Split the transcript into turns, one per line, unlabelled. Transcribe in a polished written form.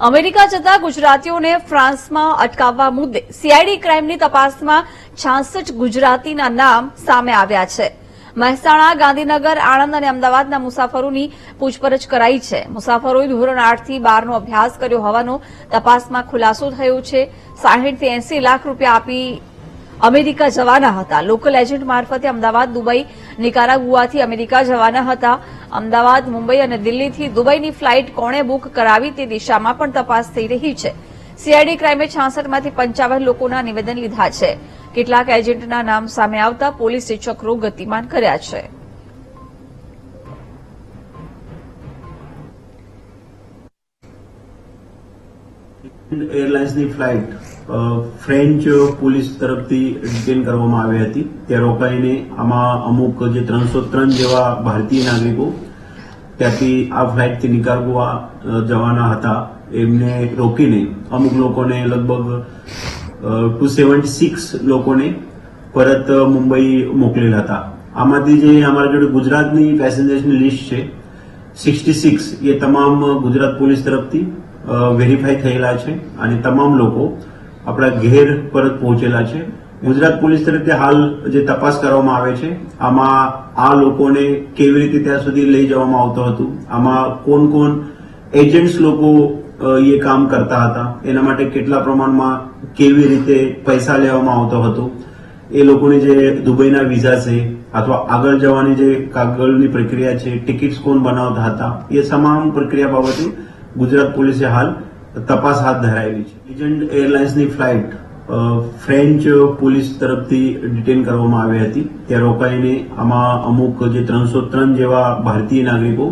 America જતા ગુજરાતીઓને ફ્રાન્સમાં અટકાવવા મુદ્દે સીઆઈડી ક્રાઇમની તપાસમાં 66 ગુજરાતીના નામ સામે આવ્યા છે. મહેસાણા, ગાંધીનગર, આણંદ અને અમદાવાદના મુસાફરોની પૂછપરછ કરાઈ છે. મુસાફરોએ ધોરણ 8 થી 12નો અભ્યાસ કર્યો હોવાનો તપાસમાં ખુલાસો થયો છે. 60 થી 80 લાખ રૂપિયા આપી અમેરિકા જવાના હતા. લોકલ એજન્ટ મારફતે અમદાવાદ, દુબઈ, નિકારાગુઆથી અમેરિકા જવાના હતા. અમદાવાદ, મુંબઈ અને દિલ્હીથી દુબઈની ફ્લાઇટ કોણે બુક કરાવી તે દિશામાં પણ તપાસ થઈ રહી છે. સીઆઈડી ક્રાઇમે 66માંથી 55 લોકોના નિવેદન લીધા છે. કેટલાક એજન્ટના નામ સામે આવતા પોલીસે ચક્રો ગતિમાન કર્યા છે.
એરલાઇન્સની ફ્લાઇટ ફ્રેન્ચ પોલીસ તરફથી ડિટેન કરવામાં આવી હતી. ત્યાં રોકાઈને આમાં અમુક જે 303 જેવા ભારતીય નાગરિકો ત્યાંથી આ ફ્લાઇટથી નિકારાગુઆ જવાના હતા એમને રોકીને અમુક લોકોને લગભગ 276 લોકોને પરત મુંબઈ મોકલેલા હતા. આમાંથી જે અમારા જોડે ગુજરાતની પેસેન્જર્સની લિસ્ટ છે 66 એ તમામ ગુજરાત પોલીસ તરફથી વેરીફાઈ થયેલા છે અને તમામ લોકો આપણા ઘેર પરત પહોંચેલા છે. ગુજરાત પોલીસ તરફથી હાલ જે તપાસ કરવામાં આવે છે આમાં આ લોકોને કેવી રીતે ત્યાં સુધી લઈ જવામાં આવતું હતું, આમાં કોણ કોણ એજન્ટ્સ લોકો એ કામ કરતા હતા, એના માટે કેટલા પ્રમાણમાં કેવી રીતે પૈસા લેવામાં આવતો હતો, એ લોકોની જે દુબઈના વિઝા છે અથવા આગળ જવાની જે કાગળની પ્રક્રિયા છે, ટિકિટ્સ કોણ બનાવતા હતા, એ તમામ પ્રક્રિયા બાબતે ગુજરાત પોલીસે હાલ તપાસ હાથ ધરાયેલી છે. એજન્ટ એરલાઇન્સની ફ્લાઇટ ફ્રેન્ચ પોલીસ તરફથી ડિટેન કરવામાં આવી હતી. ત્યાં રોકાઈને આમાં અમુક જે 303 જેવા ભારતીય નાગરિકો